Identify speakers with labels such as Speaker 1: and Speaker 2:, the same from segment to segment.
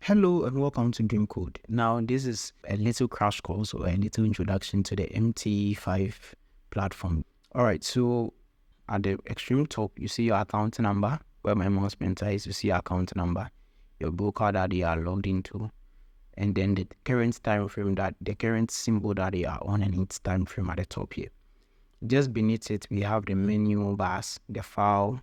Speaker 1: Hello and welcome to Code. Now, this is a little crash course or a little introduction to the MT5 platform. All right, so at the extreme top, you see your account number. Where my mouse pointer is, you see your account number, your broker that you are logged into, and then the current time frame, that the current symbol that you are on, and its time frame at the top here. Just beneath it, we have the menu bars, the file,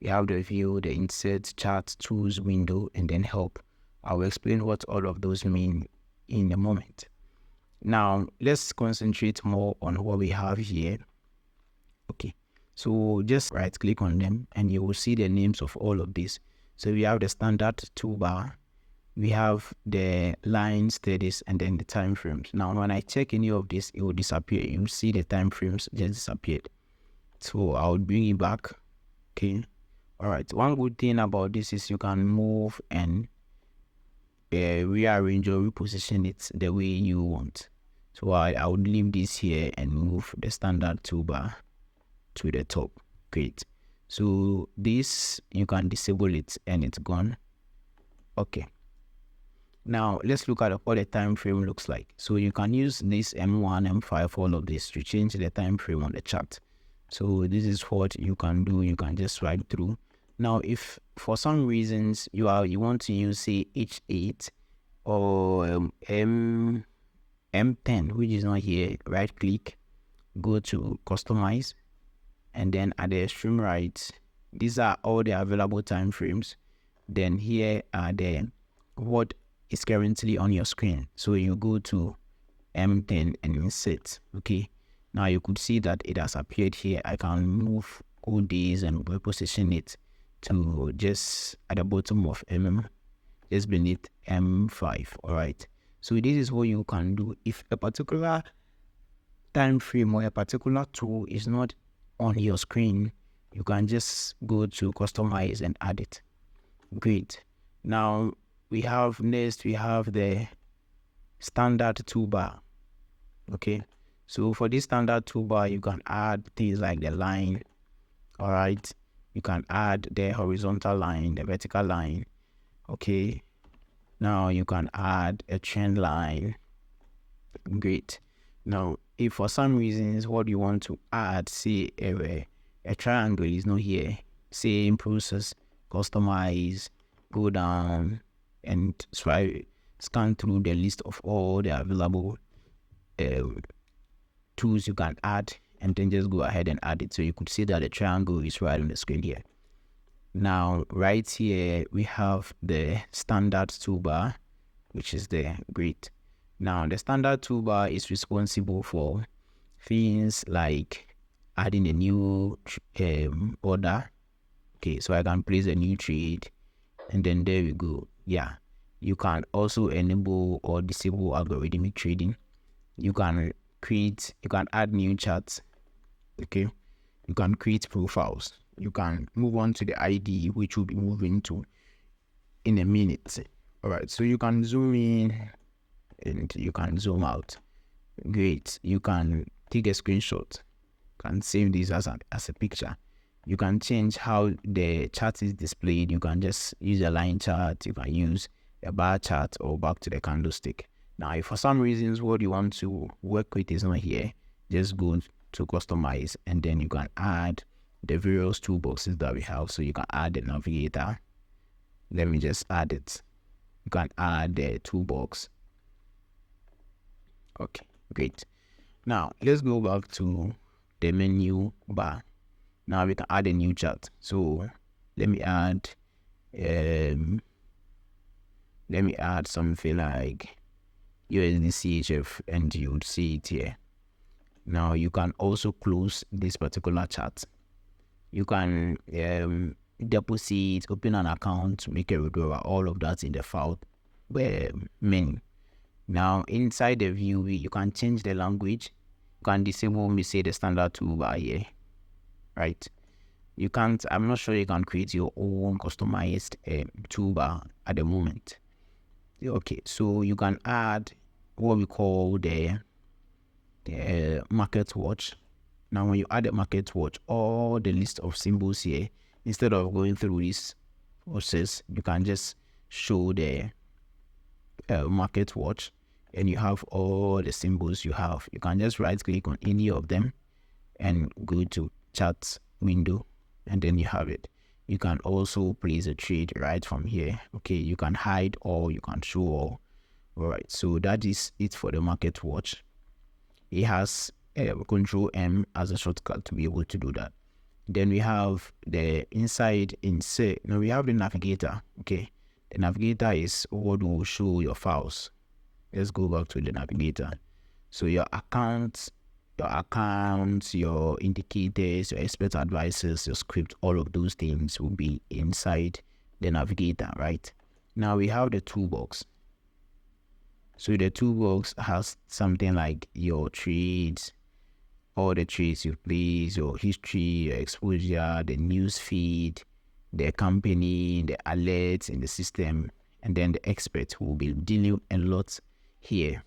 Speaker 1: we have the view, the insert, chart, tools, window, and then help. I will explain what all of those mean in a moment. Now, let's concentrate more on what we have here. Okay, so just right click on them and you will see the names of all of these. So we have the standard toolbar, we have the line status, and then the time frames. Now, when I check any of this, it will disappear. You see the time frames just disappeared. So I'll bring it back. Okay. All right. One good thing about this is you can move and rearrange or reposition it the way you want. So I would leave this here and move the standard toolbar to the top. Great. So this, you can disable it and it's gone. Okay. Now let's look at what the time frame looks like. So you can use this M1, M5, all of this to change the time frame on the chart. So this is what you can do. You can just swipe through. Now, if for some reasons you want to use, say, H8 or M10, which is not here, right click, go to customize, and then at the extreme right, these are all the available time frames. Then here are what is currently on your screen. So you go to M10 and insert. Okay, now you could see that it has appeared here. I can move all these and reposition it to just at the bottom of just beneath M5. All right, so this is what you can do if a particular time frame or a particular tool is not on your screen. You can just go to customize and add it. Great. Now we have the standard toolbar. Okay, so for this standard toolbar, you can add things like the line. All right, you can add the horizontal line, the vertical line. Okay, now you can add a trend line. Great. Now, if for some reasons what you want to add, say a triangle is not here, say in process, customize, go down and scan through the list of all the available tools you can add, and then just go ahead and add it. So you could see that the triangle is right on the screen here. Now, right here, we have the standard toolbar, which is there. Great. Now, the standard toolbar is responsible for things like adding a new order. Okay, so I can place a new trade, and then there we go. Yeah, you can also enable or disable algorithmic trading. You can add new charts. Okay, you can create profiles. You can move on to the ID, which we'll be moving to in a minute. All right, so you can zoom in and you can zoom out. Great. You can take a screenshot, can save this as a picture. You can change how the chart is displayed. You can just use a line chart, you can use a bar chart, or back to the candlestick. Now, if for some reasons what you want to work with is not here, just go to customize, and then you can add the various toolboxes that we have. So you can add the navigator. Let me just add it. You can add the toolbox. Okay, great. Now let's go back to the menu bar. Now we can add a new chart. So let me add something like USD CHF, and you would see it here. Now you can also close this particular chart. You can deposit, open an account, make a withdrawal, all of that in the file menu. Now inside the view, you can change the language. You can disable, say, the standard toolbar here, right? You can't, I'm not sure you can create your own customized toolbar at the moment. Okay, so you can add what we call the market watch. Now when you add a market watch, all the list of symbols here, instead of going through this process, you can just show the market watch, and you have all the symbols you have. You can just right click on any of them and go to chart window, and then you have it. You can also place a trade right from here. Okay, you can hide or you can show all. All right, so that is it for the market watch. It has Control M as a shortcut to be able to do that. Then we have the inside insert. Now we have the navigator. Okay, the navigator is what will show your files. Let's go back to the navigator. So your accounts, your indicators, your expert advisors, your script, all of those things will be inside the navigator, right? Now we have the toolbox. So the toolbox has something like your trades, all the trades you place, your history, your exposure, the news feed, the company, the alerts in the system, and then the expert will be dealing a lot here.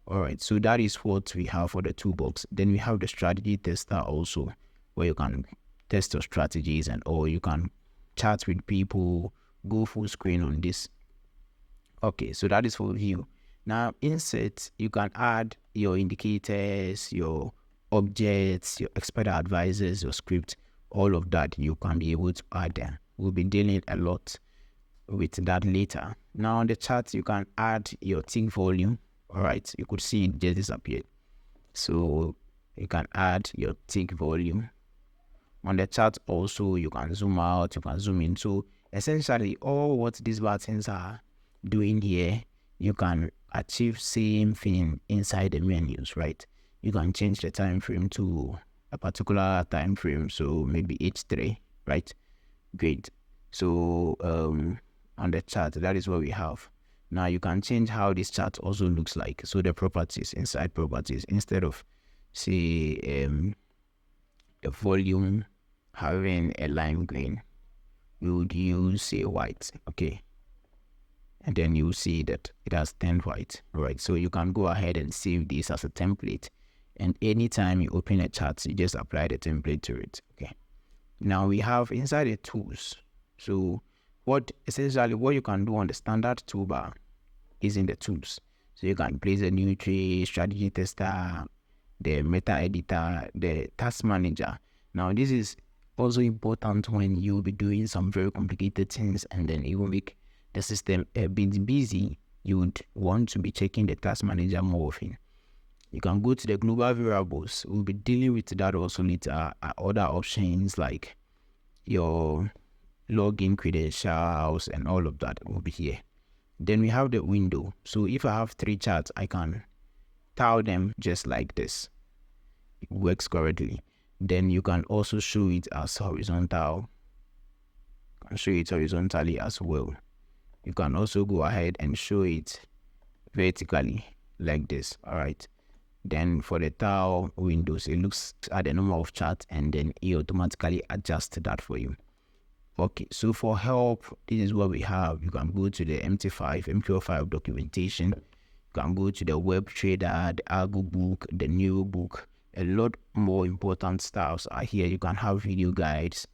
Speaker 1: All right, so that is what we have for the toolbox. Then we have the strategy tester also, where you can test your strategies, and or you can chat with people, go full screen on this. Okay, so that is for view. Now insert, you can add your indicators, your objects, your expert advisors, your script, all of that you can be able to add there. We'll be dealing a lot with that later. Now on the chart, you can add your tick volume. All right, you could see it just disappeared. So you can add your tick volume. On the chart also, you can zoom out, you can zoom in. So essentially all what these buttons are doing here, you can achieve same thing inside the menus, right? You can change the time frame to a particular time frame, so maybe H3, right? Great. So on the chart, that is what we have. Now you can change how this chart also looks like. So the properties, inside properties, instead of say the volume having a lime green, we would use say white. Okay, and then you see that it has turned white. Right, so you can go ahead and save this as a template, and anytime you open a chart, you just apply the template to it. Okay, now we have inside the tools. So essentially what you can do on the standard toolbar is in the tools. So you can place a new trade, strategy tester, the MetaEditor, the task manager. Now this is also important when you'll be doing some very complicated things, and then it will make the system a bit busy. You would want to be checking the task manager more often. You can go to the global variables. We'll be dealing with that also later. Other options like your login credentials and all of that will be here. Then we have the window. So if I have 3 charts, I can tile them just like this. It works correctly. Then you can also show it as horizontal. You can show it horizontally as well. You can also go ahead and show it vertically like this. All right. Then for the tile windows, it looks at the number of charts, and then it automatically adjusts that for you. Okay, so for help, this is what we have. You can go to the MT5, MQL5 documentation. You can go to the web trader, the algo book, the new book. A lot more important styles are here. You can have video guides,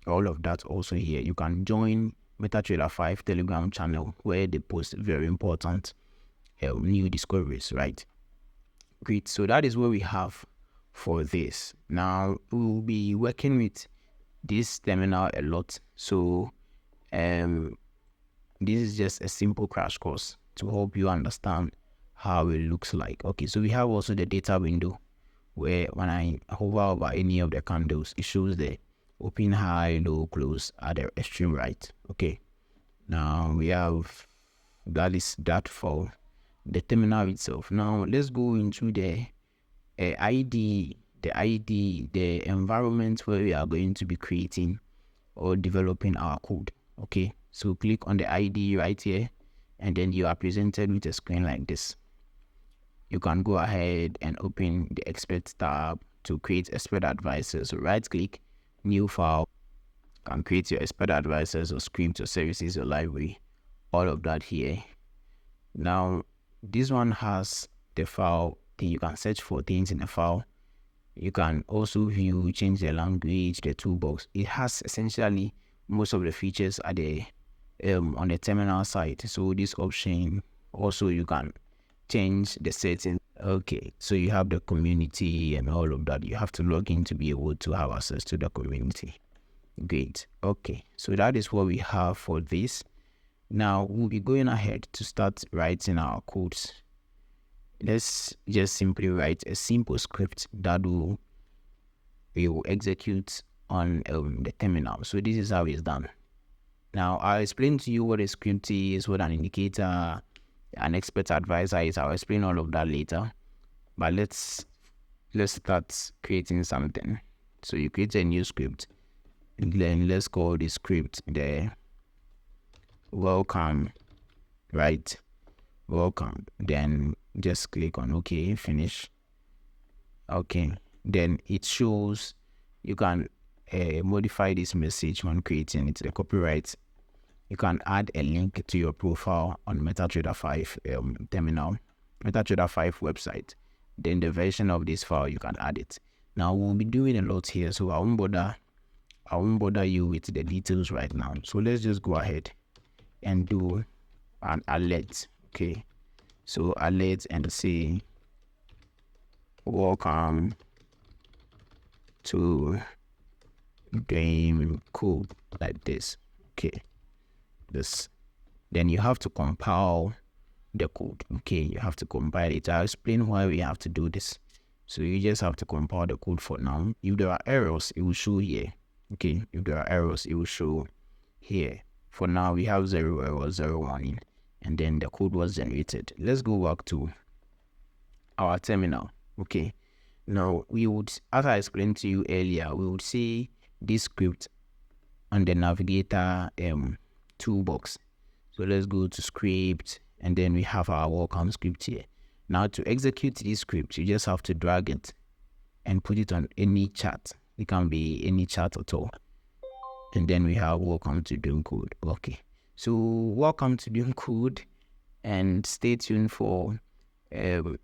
Speaker 1: all of that also here. You can join MetaTrader 5 Telegram channel where they post very important new discoveries, right? Great, so that is what we have for this. Now we will be working with this terminal a lot. So this is just a simple crash course to help you understand how it looks like. Okay, so we have also the data window, where when I hover over any of the candles, it shows the open, high, low, close at the extreme right. Okay, now we have that for the terminal itself. Now let's go into the ID, the environment where we are going to be creating or developing our code. Okay, so click on the ID right here, and then you are presented with a screen like this. You can go ahead and open the expert tab to create expert advisors. So right click, new file, you can create your expert advisors or scripts or services or library, all of that here. Now this one has the file thing. You can search for things in the file. You can also view, change the language, the toolbox. It has essentially most of the features at the on the terminal side. So this option Also, you can change the settings. Okay, so you have the community and all of that. You have to log in to be able to have access to the community. Great. Okay, so that is what we have for this. Now we'll be going ahead to start writing our codes. Let's just simply write a simple script that will execute on the terminal. So this is how it's done. Now I'll explain to you what a script is, what an indicator, an expert advisor is. I'll explain all of that later. But let's start creating something. So you create a new script, and then let's call the script the welcome, right? Welcome. Then just click on OK, finish. Okay, then it shows you can modify this message when creating it, the copyright. You can add a link to your profile on MetaTrader 5 terminal, MetaTrader 5 website. Then the version of this file, you can add it. Now we'll be doing a lot here, so I won't bother you with the details right now. So let's just go ahead and do an alert. Okay, so alert and say welcome to game code, like this. Okay, this. Then you have to compile the code. Okay, you have to compile it. I'll explain why we have to do this. So you just have to compile the code for now. If there are errors, it will show here. Okay, if there are errors, it will show here. For now, we have 0 error, 0 warning, and then the code was generated. Let's go back to our terminal. Okay, now we would, as I explained to you earlier, we would see this script on the navigator toolbox. So let's go to script, and then we have our welcome script here. Now to execute this script, you just have to drag it and put it on any chart. It can be any chart at all. And then we have welcome to Doing Code. Okay, so welcome to Doing Code, and stay tuned for the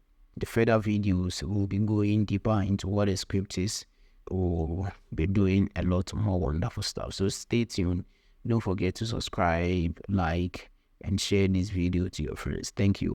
Speaker 1: further videos. We'll be going deeper into what a script is. We'll be doing a lot more wonderful stuff. So stay tuned. Don't forget to subscribe, like, and share this video to your friends. Thank you.